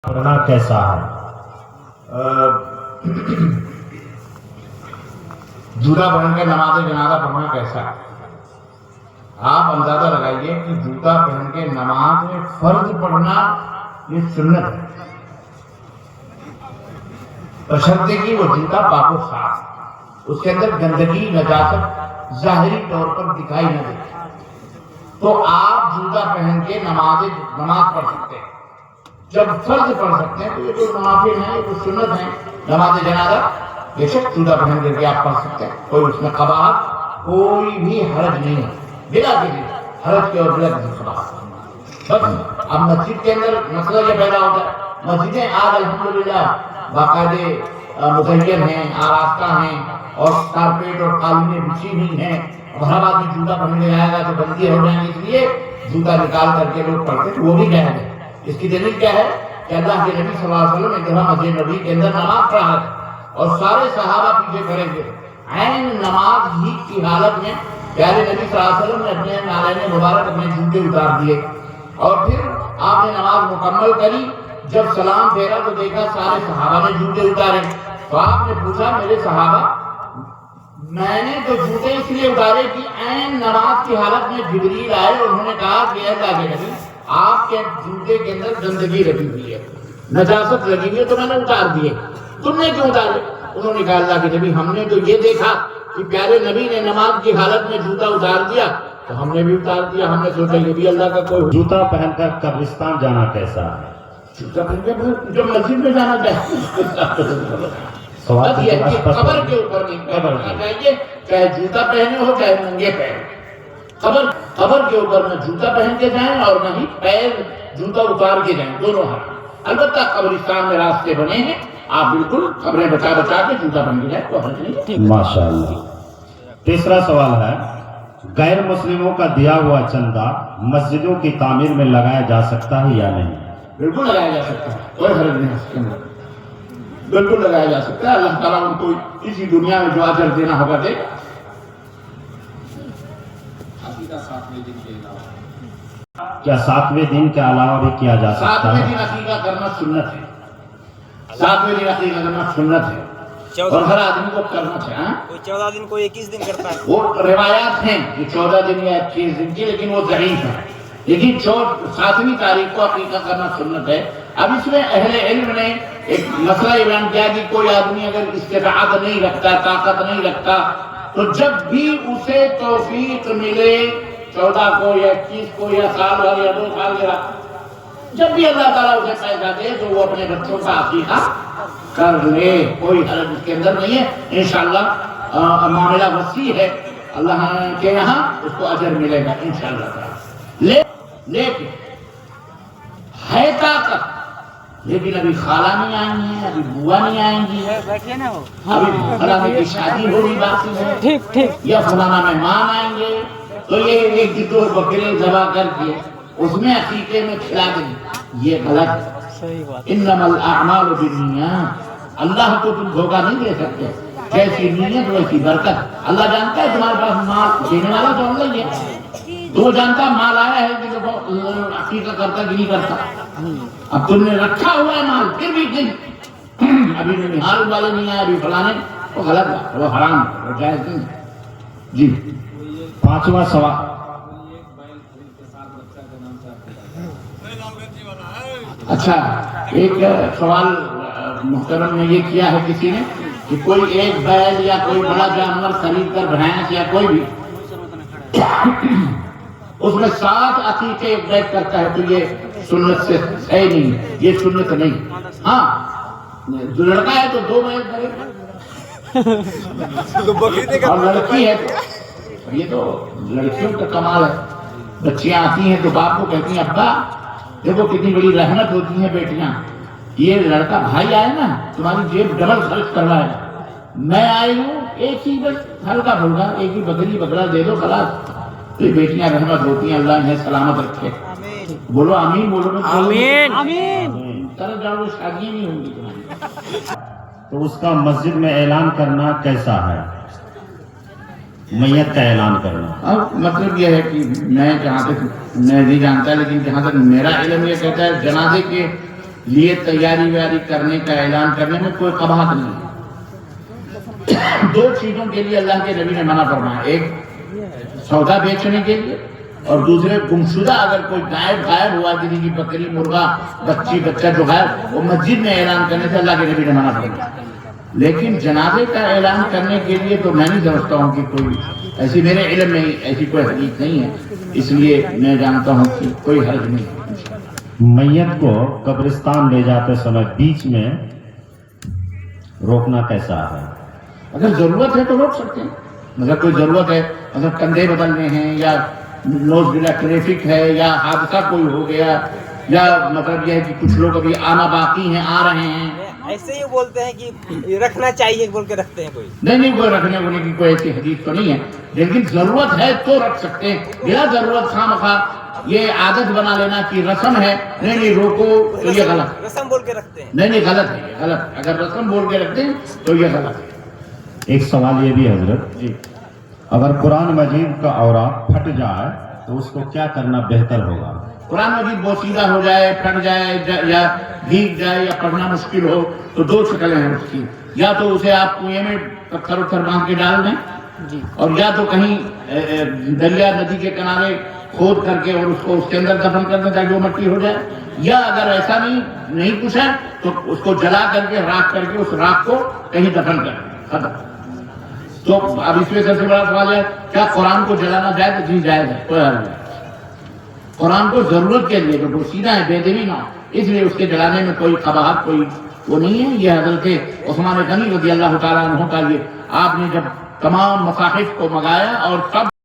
پڑھنا کیسا ہے؟ جوتا پہن کے نماز جنازہ پڑھنا کیسا ہے؟ آپ اندازہ لگائیے کہ جوتا پہن کے نماز فرض پڑھنا یہ سنت ہے، بشرطے کہ وہ جوتا پاک و صاف، اس کے اندر گندگی نجاست ظاہری طور پر دکھائی نہ دے، تو آپ جوتا پہن کے نماز پڑھ سکتے ہیں۔ جب فرض پڑھ سکتے ہیں تو یہ کوئی نوافل ہیں، یہ کوئی سنت ہیں۔ نماز جنازہ بے شک جوتا پہن کر کے آپ پڑھ سکتے ہیں، کوئی اس میں قباحت کوئی بھی حرج نہیں ہے، بلا کسی حرج کے اور بلا کسی قباحت۔ بس اب مسجد کے اندر مسئلہ یہ پیدا ہوتا ہے، مسجدیں آج الحمدللہ باقاعدہ مزین ہیں، آراستہ ہیں، اور کارپیٹ اور قالینیں بچھی ہوئی ہیں، اور ہر آدمی جوتا پہن کے آئے گا تو بندی ہو جائیں گی، اس لیے جوتا نکال کر کے لوگ پڑھتے ہیں، وہ بھی جائز ہے۔ اس کی دلیل کیا ہے کہ اللہ کے نبی صلی اللہ علیہ وسلم ایک دفعہ مسجد نبی کے اندر نماز پڑھا رہے اور سارے صحابہ پیچھے کھڑے ہوئے، عین نماز ہی کی حالت میں پیارے نبی صلی اللہ علیہ وسلم نے اپنے نالین مبارک اپنے جوتے اتار دیے، اور پھر آپ نے نماز مکمل کری۔ جب سلام پھیرا تو دیکھا سارے صحابہ نے جوتے اتارے، تو آپ نے پوچھا میرے صحابہ، میں نے تو جوتے اس لیے اتارے کہ عین نماز کی حالت میں جبریل آئے اور انہوں نے کہا کہ اے اللہ کے نبی آپ کے جوتے کے اندر گندگی لگی ہوئی ہے، نجاست لگی ہوئی ہے، تو میں نے اتار دیے، تم نے کیوں اتارے؟ انہوں نے کہا اللہ کے نبی ہم نے تو یہ دیکھا کہ پیارے نبی نے نماز کی حالت میں جوتا اتار دیا تو ہم نے بھی اتار دیا، ہم نے سوچا یہ بھی اللہ کا کوئی جوتا پہن کر قبرستان جانا کیسا ہے؟ جوتا پہن کے جو مسجد میں جانا چاہیے، سوال قبر کے اوپر نہیں پہننا چاہیے، چاہے جوتا پہنے ہو چاہے ننگے پہنے، قبر کے اوپر نہ جوتا پہن کے جائیں اور نہ ہی پیر جوتا اتار کے جائیں، دونوں حرام۔ البتہ قبرستان میں راستے بنے ہیں، آپ بالکل قبریں بچا کے جوتا پہن کے جائیں تو حرج نہیں۔ ماشاءاللہ۔ تیسرا سوال ہے، غیر مسلموں کا دیا ہوا چندہ مسجدوں کی تعمیر میں لگایا جا سکتا ہے یا نہیں؟ بالکل لگایا جا سکتا ہے، کوئی حرج نہیں ہے اس کے اندر، بالکل لگایا جا سکتا ہے۔ اللہ تعالیٰ ان کو اسی دنیا میں جو اجر دینا ہوگا دے۔ کیا 7ویں دن کے علاوہ بھی کیا جا سکتا 7ویں ہے؟ دن عقیقہ کرنا سنت ہے، 7ویں دن عقیقہ کرنا سنت ہے، اور ہر آدمی کو کرنا چاہیے۔ کوئی 14 دن کوئی 21 دن کرتا ہے، وہ روایات ہیں کہ 14 دن یا 21 دن کی، لیکن وہ ضعیف ہے، لیکن 7ویں تاریخ کو عقیقہ کرنا سنت ہے۔ اب اس میں اہل علم نے ایک مسئلہ بیان کیا کہ کوئی آدمی اگر استطاعت نہیں رکھتا، طاقت نہیں رکھتا، تو جب بھی اسے توفیق ملے 14 کو یا 21 کو یا سال بھر یا 2 سال کے بعد، جب بھی اللہ تعالیٰ اسے پیسہ دے تو وہ اپنے بچوں کا عقیقہ کر لے، کوئی حرج اس کے اندر نہیں ہے۔ انشاءاللہ معاملہ وسیع ہے، اللہ کے یہاں اس کو اجر ملے گا انشاءاللہ تعالیٰ۔ لیکن ہے طاقت، لیکن ابھی خالہ نہیں آئیں گی، ابھی بوا نہیں آئیں گی، ابھی فلانے کی شادی ہو رہی باقی ہے، یا فلانا مہمان آئیں گے، تو یہ ایک دو بکرے ذبح کر کے اس میں عقیقے میں کھلا دیں، یہ غلط ہے۔ انما الاعمال بالنیات، اللہ کو تم دھوکہ نہیں دے سکتے، جیسی نیت ویسی برکت۔ اللہ جانتا ہے تمہارے پاس مال دینے والا تو اللہ ہی ہے، تو وہ جانتا مال آیا ہے کہ عقیقہ کرتا کہ نہیں کرتا۔ اب تم نے رکھا ہوا ہے مال، پھر بھی ابھی نہال والے نہیں آئے، ابھی فلانے، وہ غلط ہے، وہ حرام ہے، وہ جائز نہیں ہے۔ جی 5واں سوال، اچھا ایک سوال محترم نے یہ کیا ہے کسی نے کہ کوئی ایک بیل یا کوئی بڑا جانور خرید کر بھینس یا کوئی بھی اس میں 7 عقیقے ایک بیگ کرتا ہے تو یہ سنت سے صحیح نہیں ہے، یہ سنت نہیں۔ ہاں جو لڑکا ہے تو 2 بیل کرے، اور لڑکی ہے تو یہ تو لڑکیوں کا کمال ہے، بچیاں آتی ہیں تو باپ کو کہتی ہیں ابا دیکھو کتنی بڑی رحمت ہوتی ہیں بیٹیاں، یہ لڑکا بھائی آئے نا تمہاری جیب ڈبل خرچ کروائے گا، میں آئی ہوں ایک ہی بس ہلکا پھلکا ایک ہی بکری بکرا دے دو خلاص، تو یہ بیٹیاں رحمت ہوتی ہیں، اللہ انہیں سلامت رکھے۔ بولو آمین، بولو آمین، آمین۔ طرف جاؤ شادیاں نہیں ہوں گی تمہاری۔ تو اس کا مسجد میں اعلان کرنا کیسا ہے؟ میت کا اعلان کرنا، اب مطلب یہ ہے کہ میں جہاں تک میں نہیں جانتا، لیکن جہاں تک میرا علم یہ کہتا ہے جنازے کے لیے تیاری ویاری کرنے کا اعلان کرنے میں کوئی قباحت نہیں ہے۔ دو چیزوں کے لیے اللہ کے نبی نے منع فرمایا، ایک سودا بیچنے کے لیے، اور دوسرے گمشدہ اگر کوئی غائب ہوا کسی کی بکری مرغا بچی بچہ جو غائب، وہ مسجد میں اعلان کرنے سے اللہ کے نبی نے منع فرمایا۔ لیکن جنازے کا اعلان کرنے کے لیے تو میں نہیں سمجھتا ہوں کہ کوئی ایسی، میرے علم میں ایسی کوئی حدیث نہیں ہے، اس لیے میں جانتا ہوں کہ کوئی حرج نہیں ہے۔ میت کو قبرستان لے جاتے سمے بیچ میں روکنا کیسا ہے؟ اگر ضرورت ہے تو روک سکتے ہیں، اگر کوئی ضرورت ہے، اگر کندھے بدلنے ہیں یا نوز بلا ٹریفک ہے یا حادثہ کوئی ہو گیا، یا مطلب یہ ہے کہ کچھ لوگ ابھی آنا باقی ہیں، آ رہے ہیں، ایسے ہی بولتے ہیں کہ رکھنا چاہیے بول کے رکھتے ہیں کوئی۔ نہیں کوئی رکھنے ہونے کی کوئی ایسی حدیث تو نہیں ہے، لیکن ضرورت ہے تو رکھ سکتے ہیں، بلا ضرورت خواہ مخواہ یہ عادت بنا لینا کہ رسم ہے، نہیں روکو تو یہ غلط، رسم بول کے رکھتے ہیں، نہیں غلط ہے، یہ غلط، اگر رسم بول کے رکھتے ہیں تو یہ غلط ہے۔ ایک سوال یہ بھی ہے حضرت، جی، اگر قرآن مجید کا اوراق پھٹ جائے تو اس کو کیا کرنا بہتر ہوگا؟ قرآن مجید بوسیدہ ہو جائے، پھٹ جائے یا بھیگ جائے یا پڑھنا مشکل ہو تو دو شکلیں ہیں اس کی، یا تو اسے آپ کنویں میں پتھر باندھ کے ڈال دیں، اور یا تو کہیں دریا ندی کے کنارے کھود کر کے اور اس کو اس کے اندر دفن کر دیں تاکہ وہ مٹی ہو جائے، یا اگر ایسا نہیں کچھ ہے تو اس کو جلا کر کے راکھ کر کے اس راکھ کو کہیں دفن کر دیں، ختم۔ تو اب اس میں سب سے بڑا سوال ہے کیا قرآن کو جلانا جائز ہے؟ جی جائز ہے، کوئی حرج نہیں۔ قرآن کو ضرورت کے لیے جو بوسیدہ ہے، بے دبی نہ ہو، اس لیے اس کے جلانے میں کوئی قباحت کوئی وہ نہیں ہے۔ یہ حضرت عثمان غنی رضی اللہ تعالیٰ عنہ کا یہ آپ نے جب تمام مصاحف کو منگایا اور سب